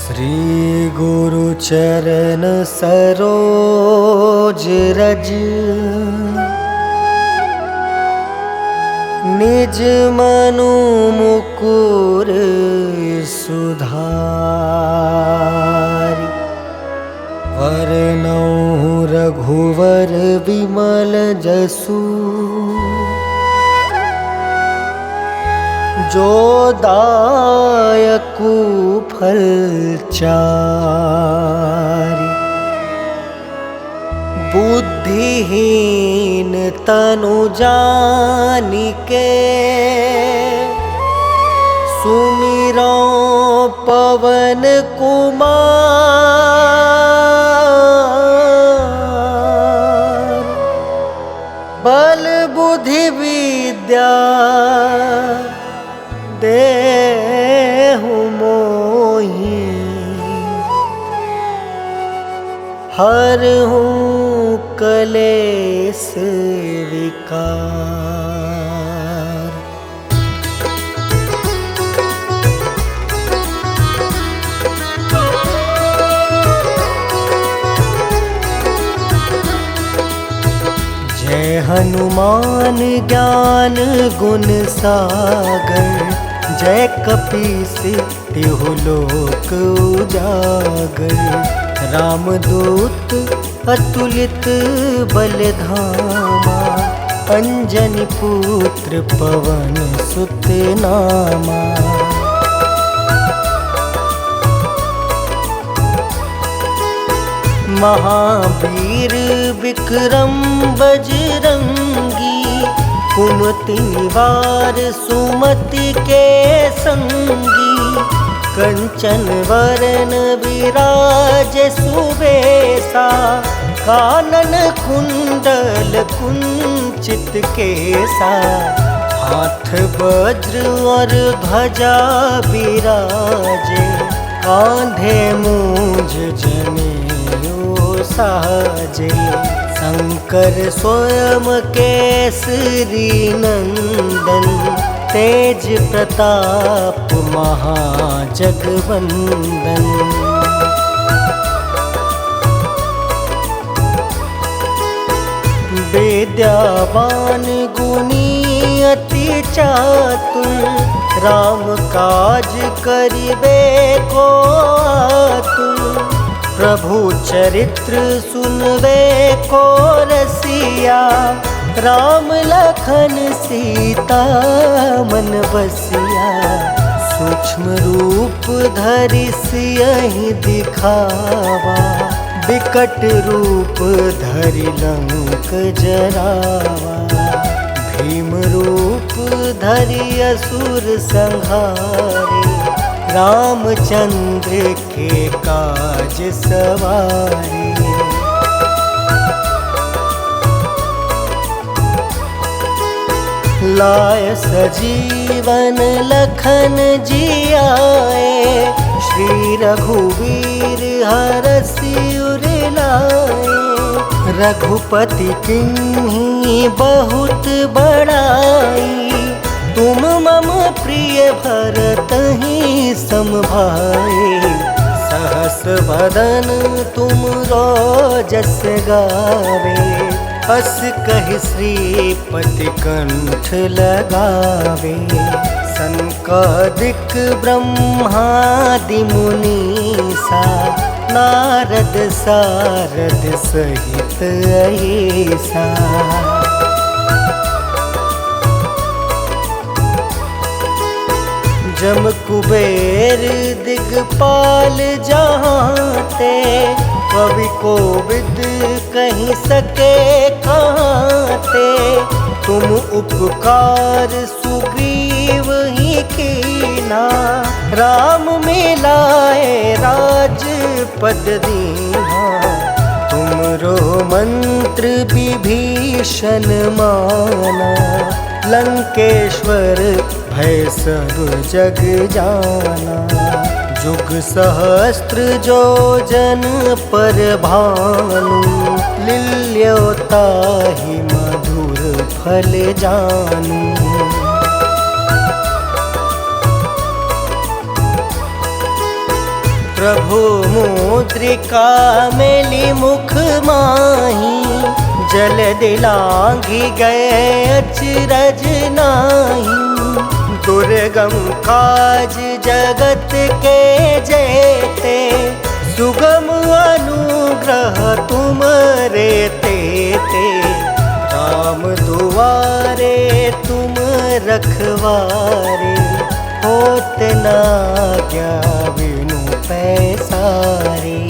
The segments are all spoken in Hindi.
श्री गुरु चरण सरोज रज निज मनु मुकुर सुधारि वरनौ रघुवर विमल जसु जो दायकु फल चारि बुद्धिहीन तनु जानिके सुमिरो पवन कुमार बल बुद्धि विद्या देहु मोहि हरहु कलेस विकार। जय हनुमान ज्ञान गुण सागर जय कपीस तिहु लोक उजागर। रामदूत अतुलित बलधामा अंजनी पुत्र पवन सुत नामा। महावीर विक्रम बजरंगी कुमति निवार सुमति के संगी। कंचन वरन विराज सुबेसा कानन कुंडल कुंचित केसा। हाथ वज्र और ध्वजा विराजे कांधे मूंज जनेऊ साजे। शंकर स्वयं केसरी नंदन तेज प्रताप महाजगवंदन। विद्यावान गुणी अति चातुर राम काज करिबे को आतुर। प्रभु चरित्र सुनबे को रसिया राम लखन सीता मन बसिया। सूक्ष्म रूप धरि सियहि दिखावा विकट रूप धरि लंक जरावा। भीम रूप धरि असुर संहारे रामचंद्र के काज सवारे। लाय सजीवन लखन जियाए श्री रघुवीर हरषि उर लाए। रघुपति किन्हीं बहुत बड़ाई तुम मम प्रिय भरतहि सम भाई। सहस वदन तुम जस गावे अस कहि श्रीपति कंठ लगावे। सनकादिक ब्रह्मादि मुनीसा नारद सारद सहित अहिसा। जम कुबेर दिगपाल जहाँते कवि कोविद कहीं सके कहाँते। तुम उपकार सुग्रीव ही कीना राम मिलाए राजपद दीना। तुमरो मंत्र विभीषण माना लंकेश्वर भय सब जग जाना। जुग सहस्त्र जो जन पर भानु लील्योताहि मधुर फल जानू। प्रभु मुद्रिका मेली मुख माही, जल दिलांघि गए अचरज नाही। दुर्गम काज जगत के जेते, सुगम अनुग्रह तुम रे तेते। राम दुआरे तुम रखवारे, होत न क्या बिनु पैसारे।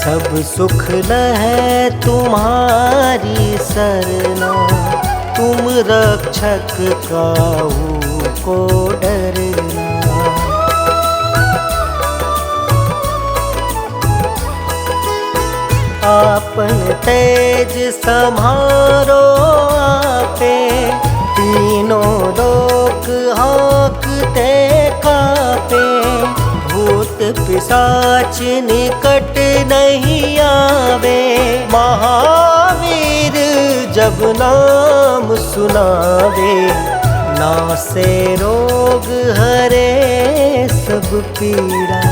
सब सुख लहै तुम्हारी सरना, तुम रक्षक काहू को डरना। आपन तेज सम्हारो आपे, तीनों लोक हाँकते कापे। भूत पिशाच निकट नहीं आवे, महावीर जब नाम सुनावे। नासे रोग हरे सब पीड़ा,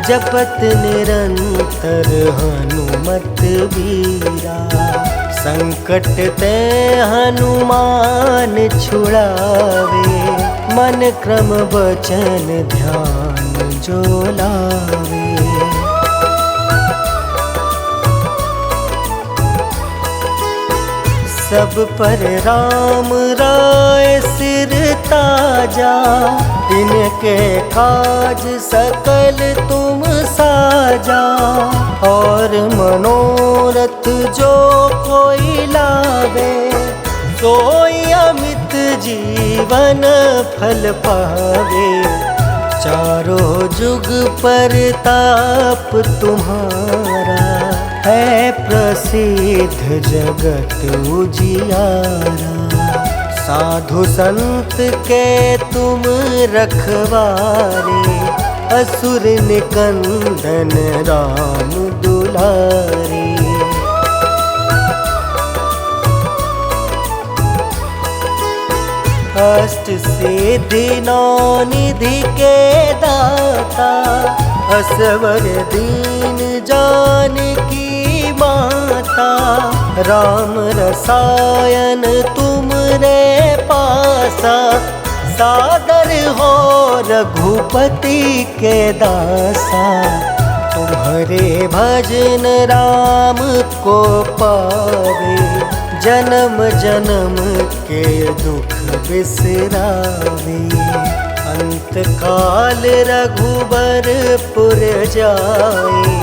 जपत निरंतर हनुमत बीरा। संकट ते हनुमान छुड़ावे, मन क्रम वचन ध्यान जो लावे। सब पर राम राय सिर ताजा, तिनके काज सकल तुम साजा। और मनोरथ जो कोई लावे, सोई अमित जीवन फल पावे। चारों जुग परताप तुम्हारा, है प्रसिद्ध जगत उजियारा। साधु संत के तुम रखवारे, असुर निकंदन राम दुलारे। अष्ट सिद्धि नौ निधि के दाता, असवर दीन जानकी माता। राम रसायन तुम रे पासा, सादर हो रघुपति के दासा। तुम्हारे भजन राम को पावे, जन्म जन्म के दुख बिसरावे। अंत काल रघुबरपुर जाए,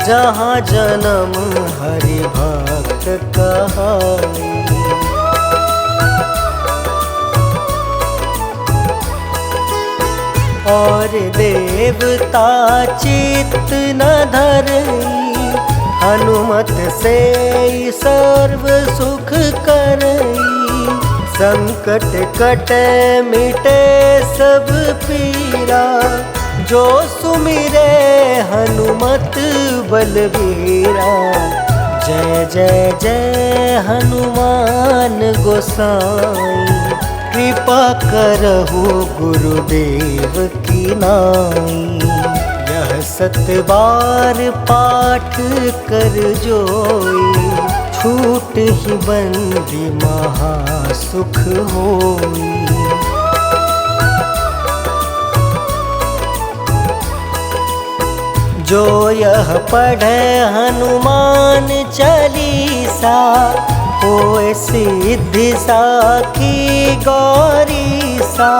जहाँ जन्म हरि भक्त कहाए। और देवता चित्त न धरई, हनुमत से सर्व सुख करई। संकट कटे मिटे सब पीरा, जो सुमिरे हनुमत बलबीरा। जय जय जय हनुमान गोसाई, कृपा करहु गुरुदेव की नाई। यह 7 बार पाठ कर जोई, छूट ही बंदी महासुख होई। जो यह पढ़े हनुमान चालीसा, होए सिद्धि साखी गौरीसा।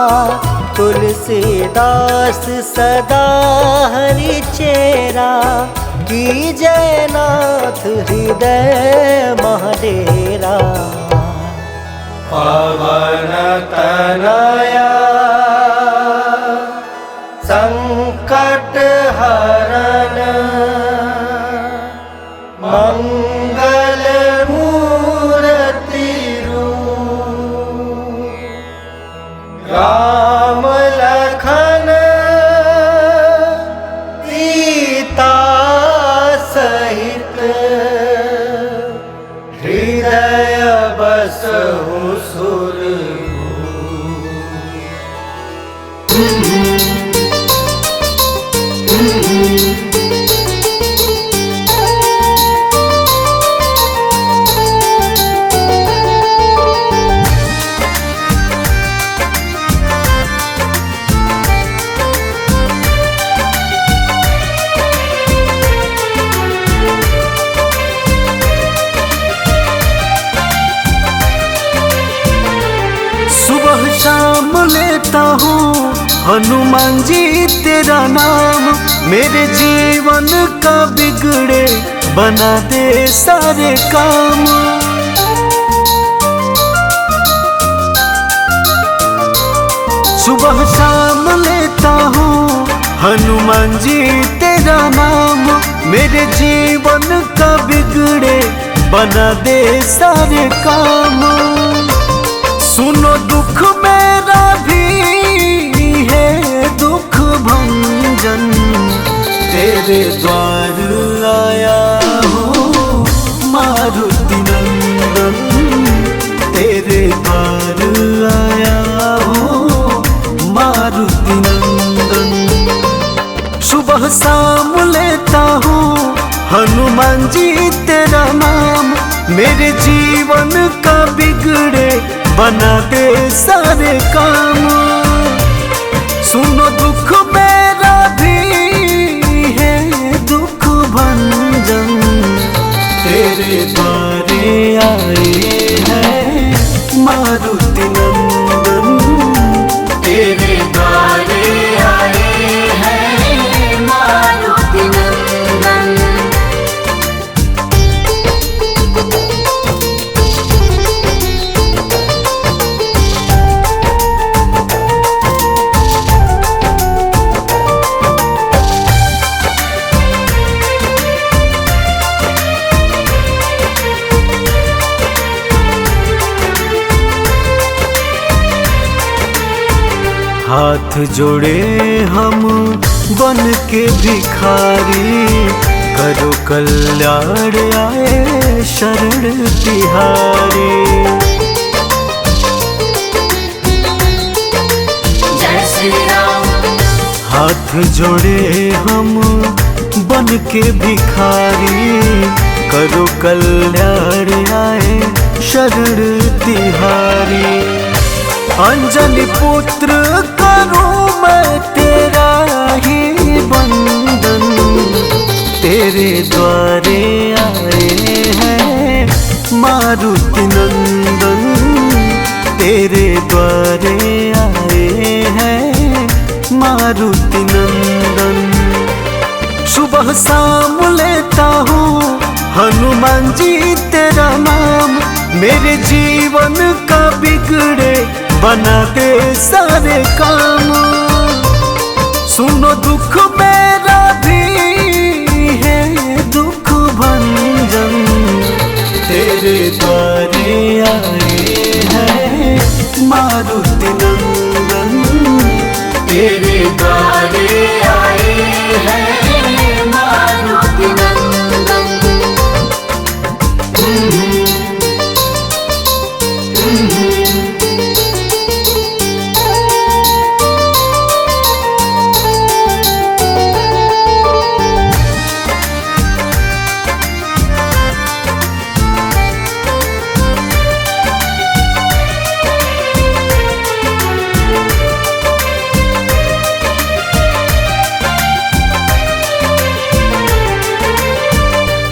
तुलसीदास सदा हरि चेरा, की जयनाथ हृदय महडेरा। पवन तनया संकट हरन, मंगल मूर्ति रूप। राम लखन सीता सहित, हृदय बसहु सुरभूप। हनुमान जी तेरा नाम मेरे जीवन का बिगड़े बना दे सारे काम। सुबह शाम लेता हूँ हनुमान जी तेरा नाम, मेरे जीवन का बिगड़े बना दे सारे काम। सुनो दुख मेरा भी है दुख भंजन, तेरे द्वार आया हूँ मारुति नंदन, तेरे द्वार आया हूँ मारुति नंदन। सुबह शाम लेता हूँ हनुमान जी तेरा नाम, मेरे जीवन का बिगड़े बना दे सारे काम। सुनो दुख मेरा भी है दुख भंजन, तेरे द्वारे आए हैं मारुति नंदन, तेरे द्वारे आए हैं मारुति नंदन। हाथ जोड़े हम बन के भिखारी, करो कल्याण आए शरण तिहारी। जय श्री राम। हाथ जोड़े हम बन के भिखारी, करो कल्याण आए शरण तिहारी। अंजलि पुत्र करूं मैं तेरा ही बंदन, तेरे द्वारे आए हैं मारुति नंदन, तेरे द्वारे आए हैं मारुति नंदन। सुबह शाम लेता हूँ हनुमान जी तेरा नाम, मेरे जीवन का बिगड़े बना दे सारे काम। सुनो दुख मेरा भी है दुख भंजन, तेरे द्वारे आए हैं मारुति नंदन, तेरे द्वारे आए हैं मारुति नंदन।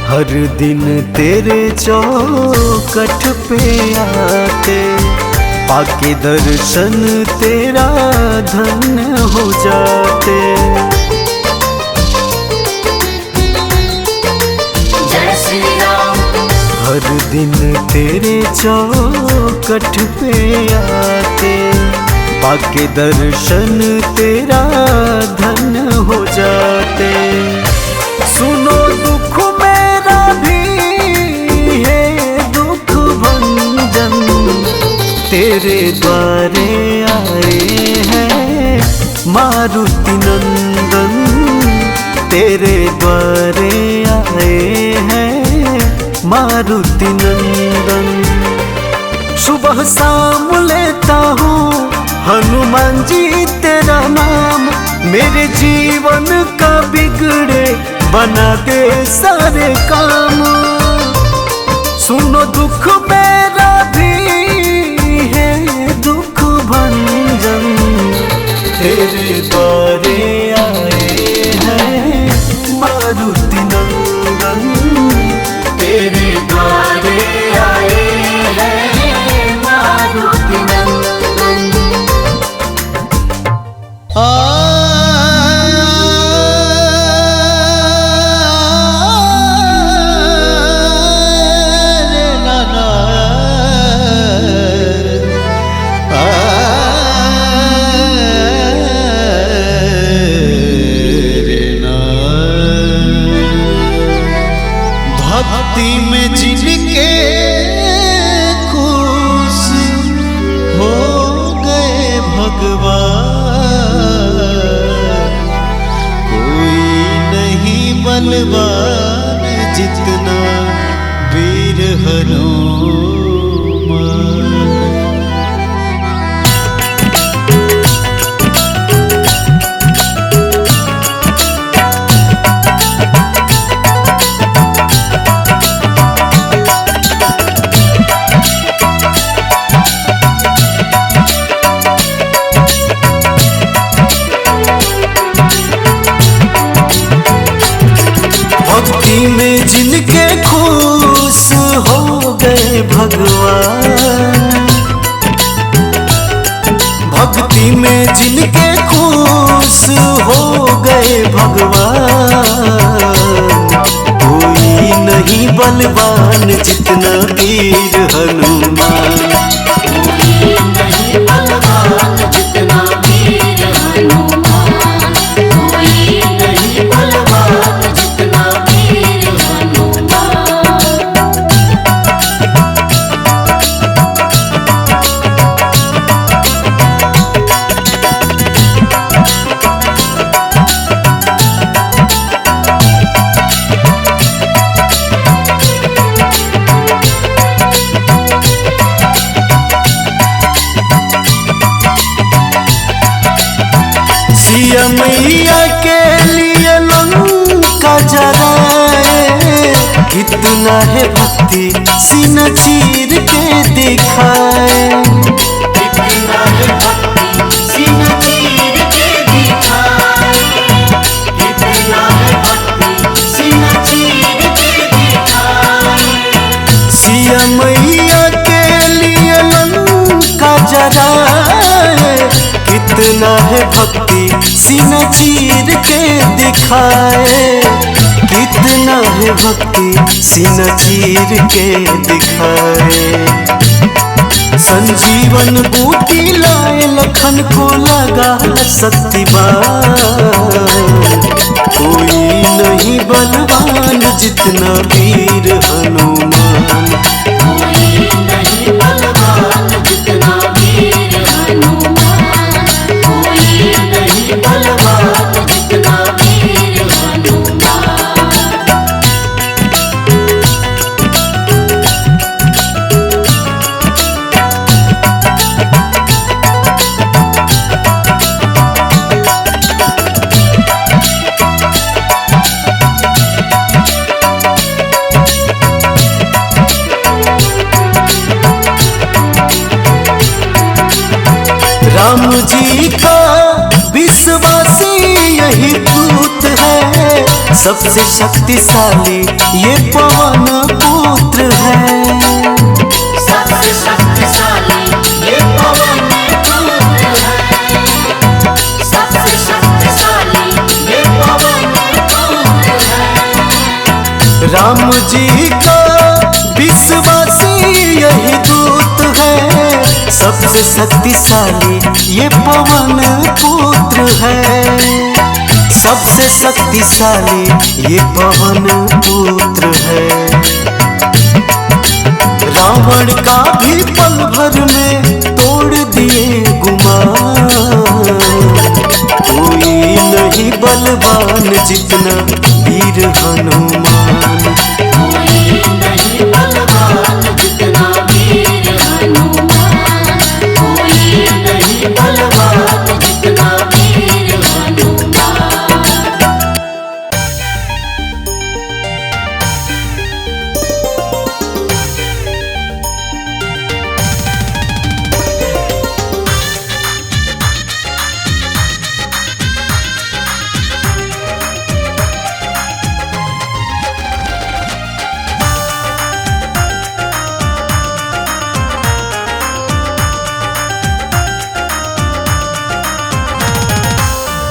हर दिन तेरे चौखट पे आते, पाके दर्शन तेरा धन्य हो जाते। जय श्री राम। हर दिन तेरे चौखट पे आते, पाके दर्शन तेरा धन्य हो जाते। सुनो दुख मेरा भी है दुख भंजन, तेरे द्वारे आए हैं मारुति नंदन, तेरे द्वारे आए हैं मारुति नंदन। सुबह शाम लेता हूँ हनुमान जी तेरा नाम, मेरे जीवन का बिगड़े बना दे सारे काम। सुनो दुख मेरा भी है दुख भंजन, तेरे द्वारे आए हैं मारुति नंदन, तेरे द्वारे आए हैं मारुति नंदन। बलवान जितना वीर हनुमान। भक्ति में जिनके खुश हो गए भगवान, भक्ति में जिनके खुश हो गए भगवान, कोई नहीं बलवान जितना वीर हनुमान। कोई नहीं बलवान जितना वीर हनुमान, कोई नहीं बलवान जितना वीर हनुमान। सिया मैया के लिए लंका जलाए, कितना है भक्ति सीना चीर के दिखाए। कितना है भक्ति सीना चीर के दिखाए, कितना है भक्ति सीना चीर के दिखाए। सिया मैया के लिए लंका जलाए, कितना है भक्ति सीना चीर के दिखाए। कितना है भक्ति सीना चीर के दिखाए। संजीवन बूटी लाए लखन को लगा शक्तिमान, कोई नहीं बलवान जितना वीर हनुमान। कोई नहीं बलवान जितना वीर हनुमान, कोई नहीं बलवान जितना वीर हनुमान। राम जी का विश्वासी यही दूत है, सबसे शक्तिशाली ये पवन पुत्र है। सबसे शक्तिशाली ये पवन पुत्र है, सबसे शक्तिशाली ये पवन पुत्र है। राम जी का विश्वासी यही दूत है, सबसे शक्तिशाली ये पवन पुत्र है। सबसे शक्तिशाली ये पवन पुत्र है। रावण का भी पल भर में तोड़ दिए गुमान, कोई नहीं बलवान जितना वीर हनुमान। कोई नहीं बलवान जितना वीर हनुमान, कोई नहीं बलवान जितना वीर हनुमान।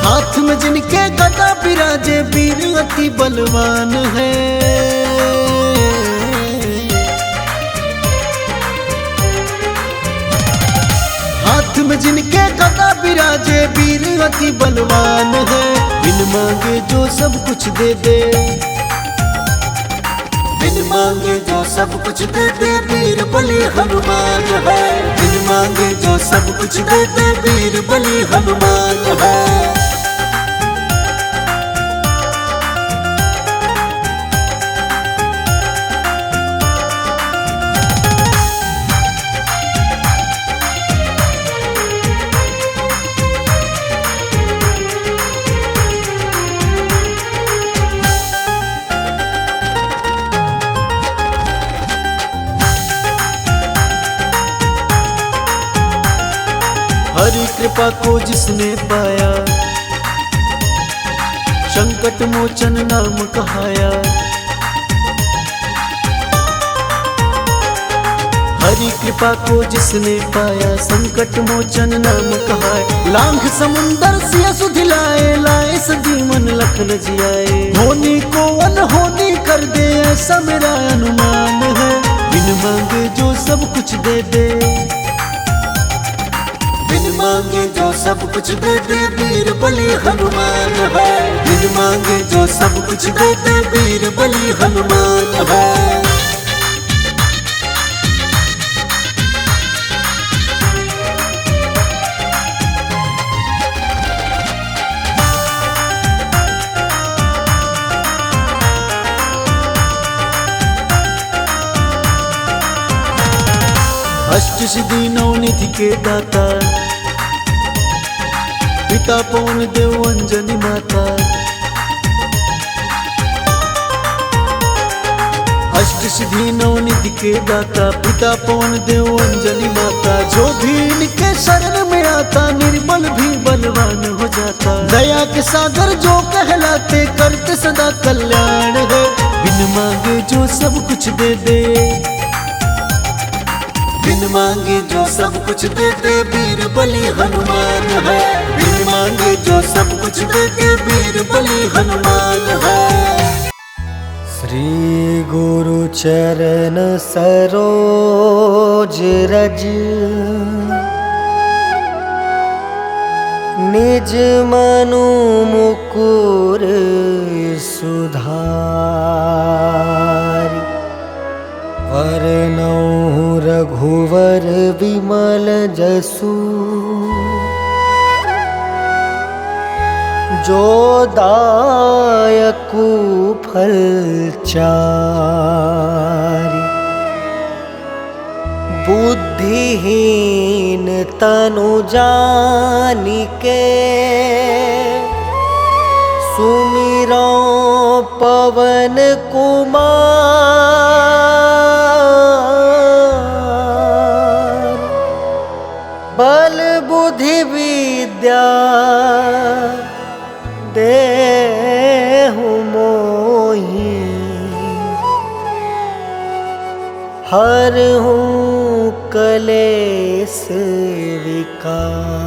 हाथ में जिनके गदा विराजे वीर अति बलवान है। हाथ में जिनके गदा विराजे वीर अति बलवान है। बिन मांगे जो सब कुछ दे दे, बिन मांगे जो सब कुछ दे दे वीर बलि हनुमान है। बिन मांगे जो सब कुछ दे दे वीर बलि हनुमान है। कृपा को जिसने पाया, संकट मोचन नाम कहाया। हरि कृपा को जिसने पाया, संकट मोचन नाम कहाय। लांघ समुंदर सिया सुधिलाए, लाए सजीवन लखन जियाए। होनी को अनहोनी कर दे, ऐसा मेरा अनुमान है। बिन मांगे जो सब कुछ दे दे, बिन मांगे जो सब कुछ दे दे, वीर बलि हनुमान है। बिन मांगे जो सब कुछ दे दे, वीर बलि हनुमान है। अष्ट सिद्धि नवनिधि के दाता, पिता पवन देव अंजनी माता। अष्ट सिद्धि नवनिधि के दाता, पिता पवन देव अंजनी माता। जो भी इनके शरण में आता, निर्बल भी बलवान हो जाता। दया के सागर जो कहलाते, करते सदा कल्याण है। बिन मांगे जो सब कुछ दे दे, बिन मांगे जो सब कुछ दे दे, वीर बलि हनुमान है। बिन मांगे जो सब कुछ दे दे, वीर बलि हनुमान है। श्री गुरु चरण सरोज रज, निज मनु मुकुर सुधारि। वरनौ रघुवर विमल जसु, जो दायकु फल चारि। बुद्धिहीन तनु जानिके, सुमिरौ पवन कुमार। बल बुद्धि विद्या देहु मोहि, हरहु कलेस विकार।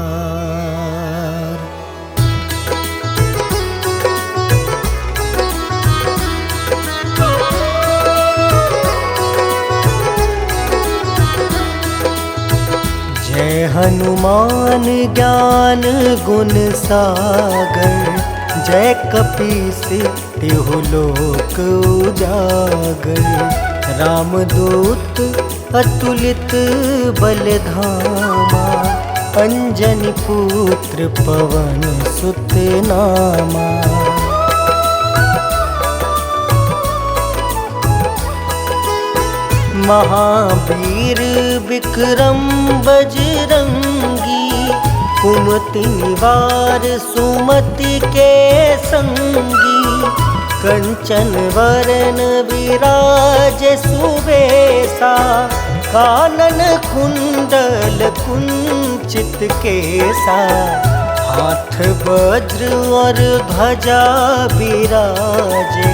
जय हनुमान ज्ञान गुण सागर, जय कपीस तिहु लोक उजागर। रामदूत अतुलित बल धामा, अंजनी पुत्र पवन सुत नामा। महावीर विक्रम बजरंगी, कुमति निवार सुमति के संगी। कंचन वरन विराज सुबेसा, कानन कुंडल कुंचित केसा। हाथ वज्र और ध्वजा बिराजे,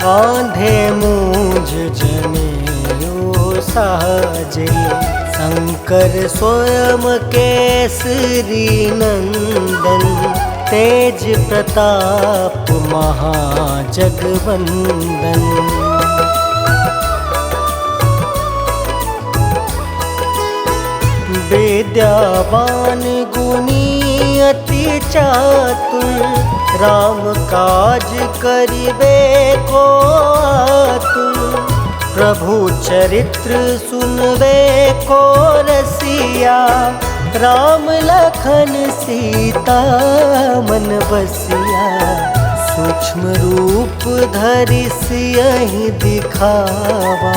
कांधे मूंज जनेऊ साजे। शंकर स्वयं केसरी नंदन, तेज प्रताप महाजगवंदन। विद्यावान गुणी अति चातुर, राम काज करिबे को आतुर। प्रभु चरित्र सुनबे को रसिया, राम लखन सीता मन बसिया। सूक्ष्म रूप धरि सियहि दिखावा,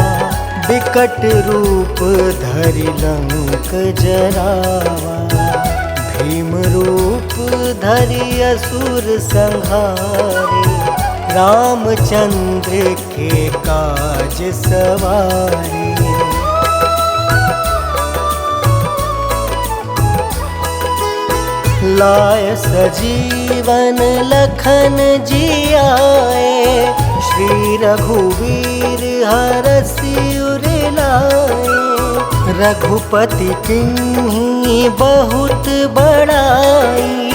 विकट रूप धरि लंक जरावा। भीम रूप धरि असुर संहारे, रामचंद्र के काज सवारे। लाय सजीवन लखन जी आए, श्री रघुवीर हरषि उर लाए। रघुपति किन्हीं बहुत बड़ाई,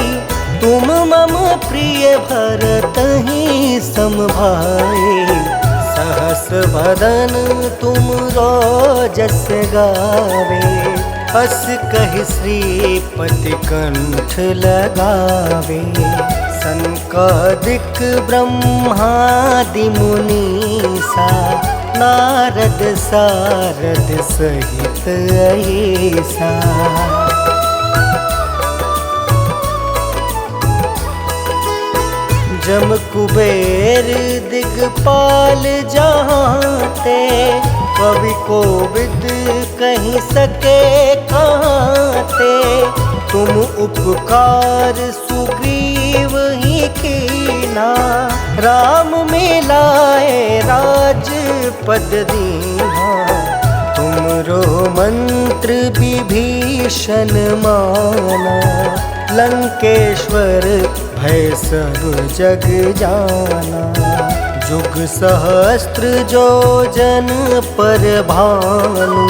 तुम मम प्रिय भरतहि सम भाई। सहस बदन तुम रोजस गावे, अस कहि श्रीपति कंठ लगावे। सनकादिक ब्रह्मादि मुनीसा, नारद सारद सहित अहिसा। जम कुबेर दिगपाल जहाँते, कवि कोविद कहीं सके कहाँते। तुम उपकार सुग्रीव ही कीना, राम मिलाए राजपद दीन्हा। तुमरो मंत्र विभीषण माना, लंकेश्वर भय सब जग जाना। जुग सहस्त्र जो जन पर भानु,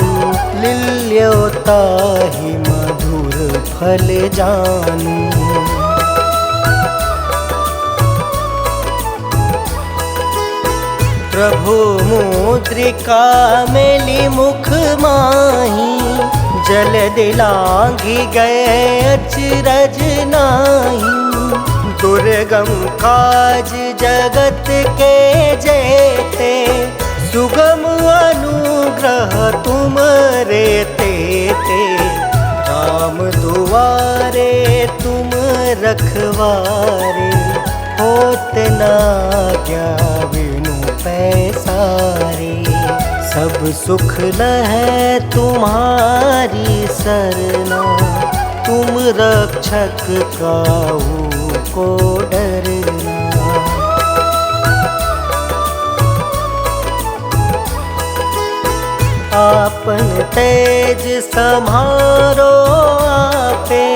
लील्योताहि मधुर फल जानू। प्रभु मुद्रिका मेली मुख माही, जल दिलांघि गए अचरज नाही। दुर्गम काज जगत के जेते, सुगम अनुग्रह तुम रे तेते। राम दुआरे तुम रखवारे, होत न आज्ञा बिनु पैसारे। सब सुख लहै तुम्हारी सरना, तुम रक्षक काहू को डरना। आपन तेज समारो आपे,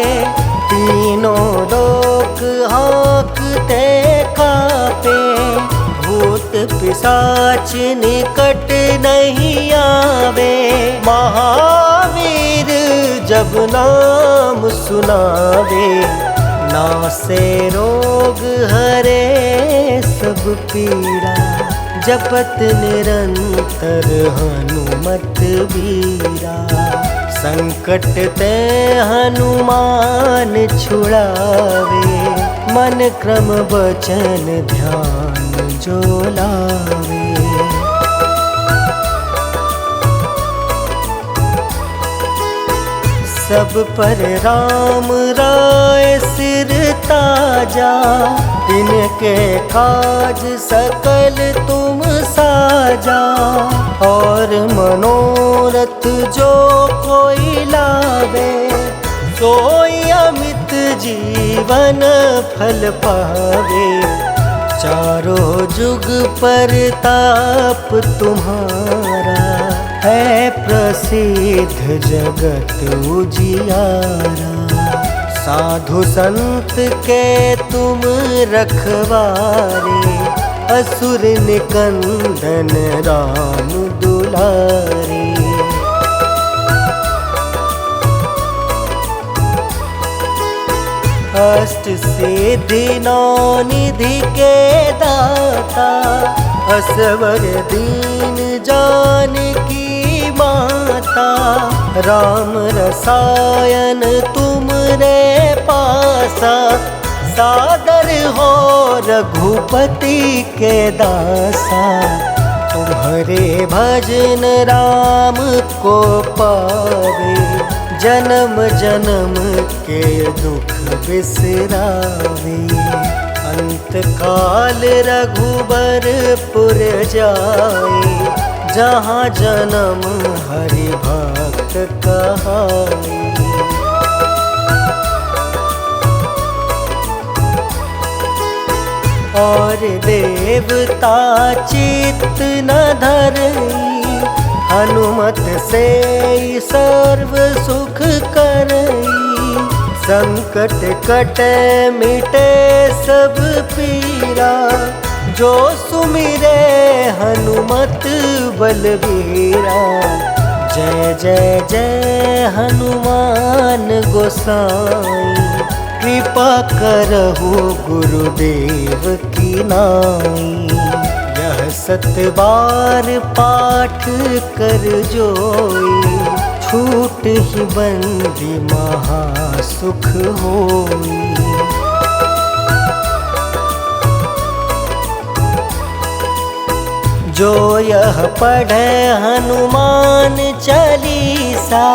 तीनों लोक हाँकते कापे। भूत पिशाच निकट नहीं आवे, महावीर जब नाम सुनावे। नासे रोग हरे सब पीड़ा, जपत निरंतर हनुमत बीरा। संकट ते हनुमान छुड़ावे, मन क्रम वचन ध्यान जो लावे। सब पर राम राय सिर ताजा, तिनके काज सकल तुम साजा। और मनोरथ जो कोई लावे, सोई अमित जीवन फल पावे। चारों जुग परताप तुम्हारा, है प्रसिद्ध जगत उजियारा। साधु संत के तुम रखवारे, असुर निकंदन राम दुलारे। अष्ट सिद्धि नौ निधि के दाता, असवर दीन जानकी माता। राम रसायन तुम रे पासा, सादर हो रघुपति के दासा। तुम्हारे भजन राम को पावे, जन्म जन्म के दुख बिसरावे। अंत काल रघुबरपुर जाए, जहाँ जन्म हरि भक्त कहाई। और देवता चित्त न धरई, हनुमत से सर्व सुख करई। संकट कटे मिटे सब पीरा, जो सुमिरे हनुमत बलबीरा। जय जय जय हनुमान गोसाई, कृपा करहु गुरुदेव की नाई। यह 7 बार पाठ कर जोई, छूट ही बंदी महासुख होई। जो यह पढ़े हनुमान चालीसा,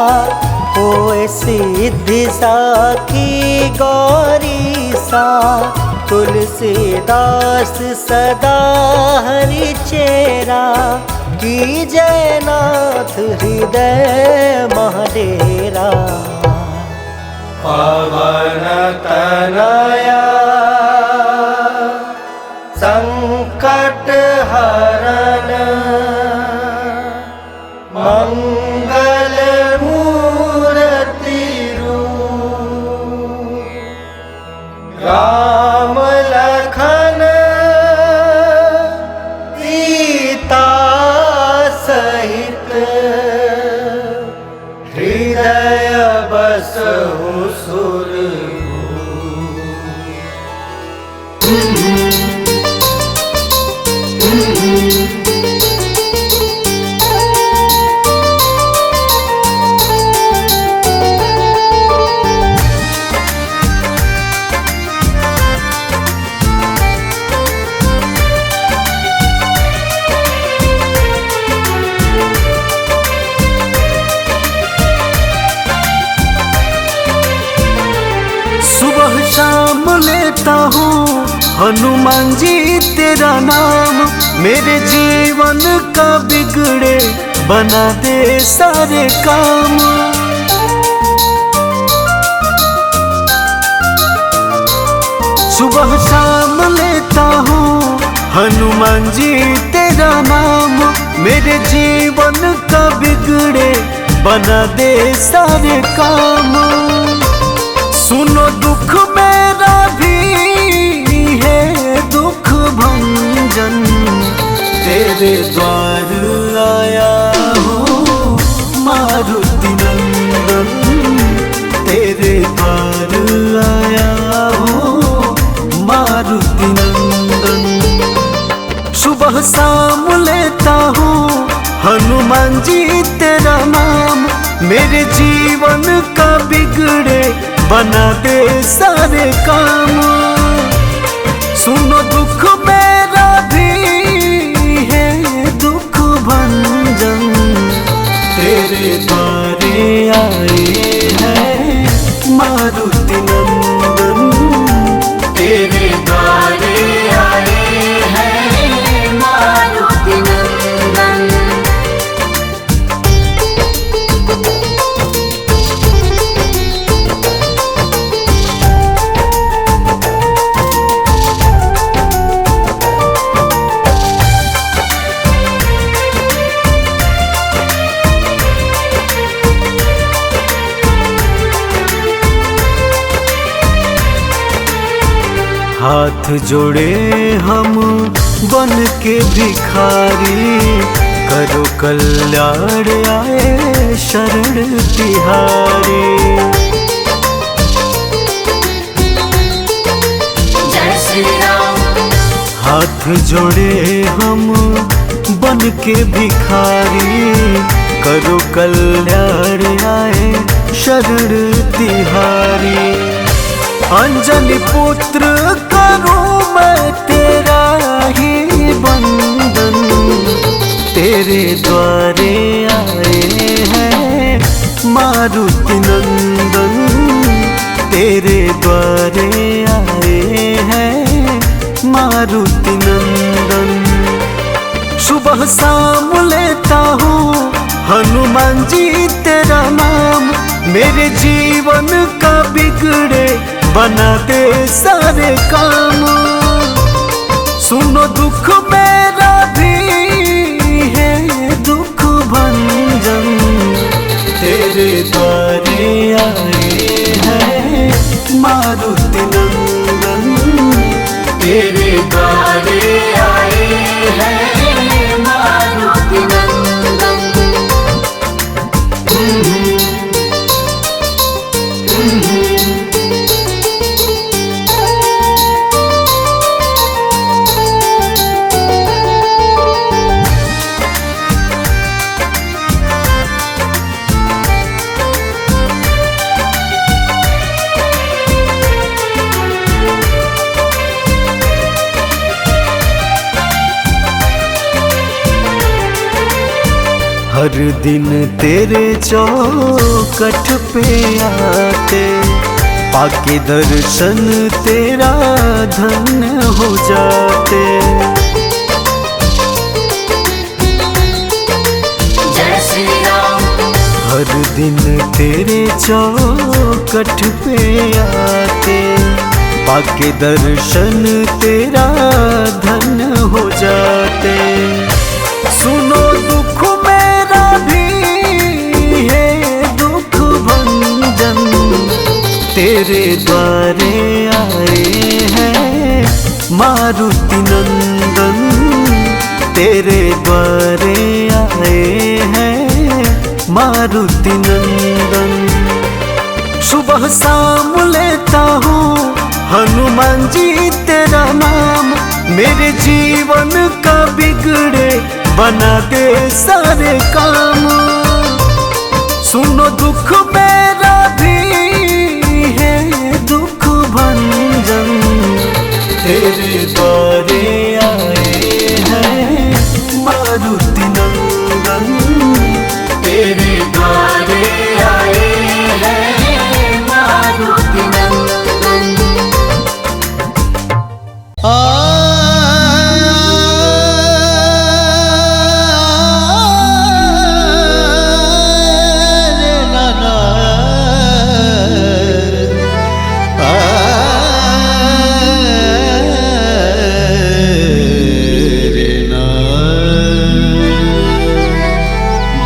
होए सिद्धि साखी गौरीसा। तुलसीदास सदा हरि चेरा, की जयनाथ हृदय महडेरा। पवन तनया संकट हरन, मंगल मूर्ति रूप। राम लखन सीता सहित, हृदय बसहु सुरभूप। सुबह शाम लेता हूँ हनुमान जी तेरा नाम, मेरे जीवन का बिगड़े बना दे सारे काम। सुबह शाम लेता हूँ हनुमान जी तेरा नाम, मेरे जीवन का बिगड़े बना दे सारे काम। सुनो दुख मेरा भी है दुख भंजन, तेरे द्वार आया हूँ मारुति नंदन। तेरे द्वार आया हूँ मारुति नंदन। सुबह शाम लेता हूँ हनुमान जी तेरा नाम, मेरे जीवन का बिगड़े बना दे सारे काम। सुनो दुख मेरा भी है दुख भंजन, तेरे द्वारे आए हैं मारुति नंदन। तेरे द्वारे आए हैं मारुति नंदन। हाथ जोड़े हम बन के भिखारी, करो कल्याण आए शरण तिहारी। जय श्री राम। हाथ जोड़े हम बन के भिखारी, करो कल्याण आए शरण तिहारी। अंजलि पुत्र करूं मैं तेरा ही बंदन, तेरे द्वारे आए हैं मारुति नंदन। तेरे द्वारे आए हैं मारुति नंदन। सुबह शाम लेता हूँ हनुमान जी तेरा नाम, मेरे जीवन का बिगड़े बना दे सारे काम। सुनो दुख मेरा भी है दुख भंजन, तेरे द्वारे आए हैं हर दिन तेरे चौखट पे आते, पाके दर्शन तेरा धन्य हो जाते। जय श्री राम। हर दिन तेरे चौखट पे आते, पाके दर्शन तेरा धन्य हो जाते। सुनो दुख मेरा भी है दुख भंजन, तेरे द्वारे आए हैं मारुति नंदन, तेरे द्वारे आए हैं मारुति नंदन। सुबह शाम लेता हूँ हनुमान जी तेरा नाम, मेरे जीवन का बिगड़े बना दे सारे काम। सुनो दुख मेरा भी है दुख भंजन, तेरे द्वारे आए हैं मारुति नंदन, तेरे द्वारे आए हैं मारुति नंदन।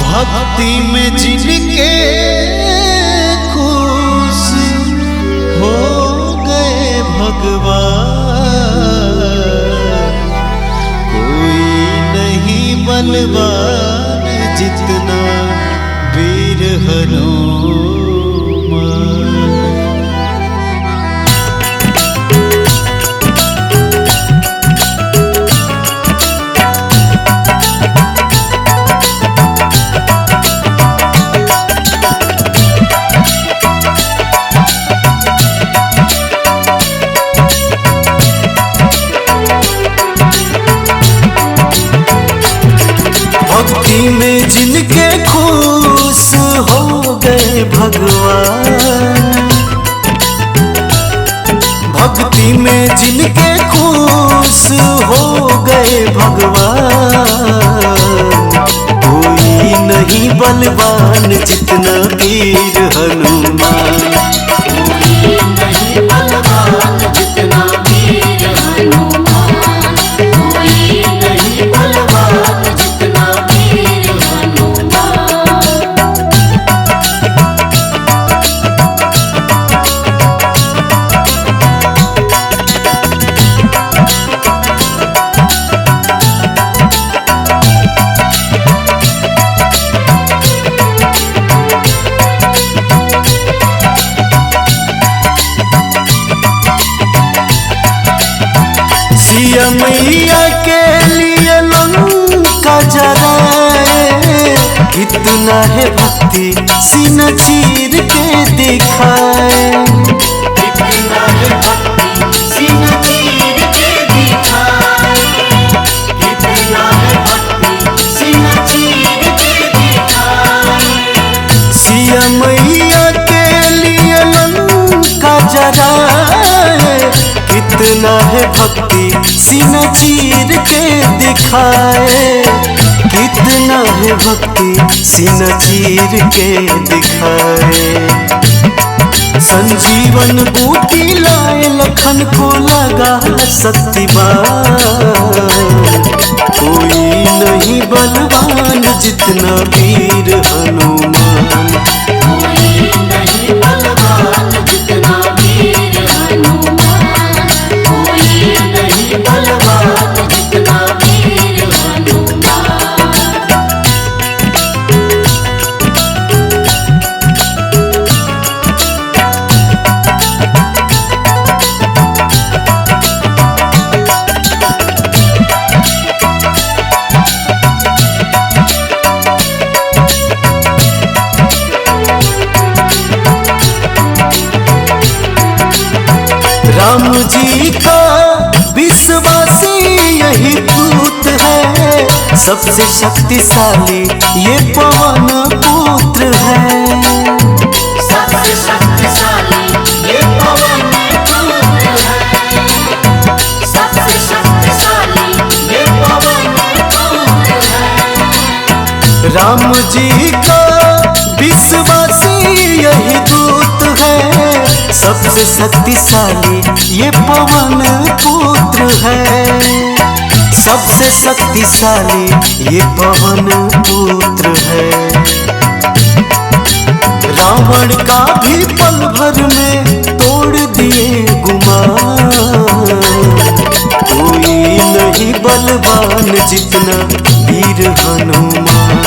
भक्ति में जिनके खुश हो गए भगवान, कोई नहीं बलवान जितना वीर हनुमान। भक्ति में जिनके खुश हो गए भगवान, भक्ति में जिनके खुश हो गए भगवान, कोई नहीं बलवान जितना वीर हनुमान। कोई नहीं बलवान जितना वीर हनुमान, कोई नहीं बलवान जितना वीर हनुमान। सिया मैया के लिए लंका जलाए, कितना है भक्ति सीना चीर के दिखाए। कितना है भक्ति सीना चीर के दिखाए, कितना है भक्ति सीना चीर के दिखाए। सिया मैया के लिए लंका जलाए, कितना है भक्ति सीना चीर के दिखाए, कितना है भक्ति सीना चीर के दिखाए। संजीवन बूटी लाए लखन को लगा शक्तिमान, कोई नहीं बलवान जितना वीर हनुमान। कोई नहीं बलवान जितना वीर हनुमान, कोई नहीं बलवान जितना वीर हनुमान। सबसे शक्तिशाली ये पवन पुत्र है। सबसे शक्तिशाली ये पवन पुत्र है। सबसे शक्तिशाली ये पवन पुत्र है। राम जी का विश्वासी यही दूत है। सबसे शक्तिशाली ये पवन पुत्र है। सबसे शक्तिशाली ये पवन पुत्र है। रावण का भी पल भर में तोड़ दिए गुमान। कोई नहीं बलवान जितना वीर हनुमान।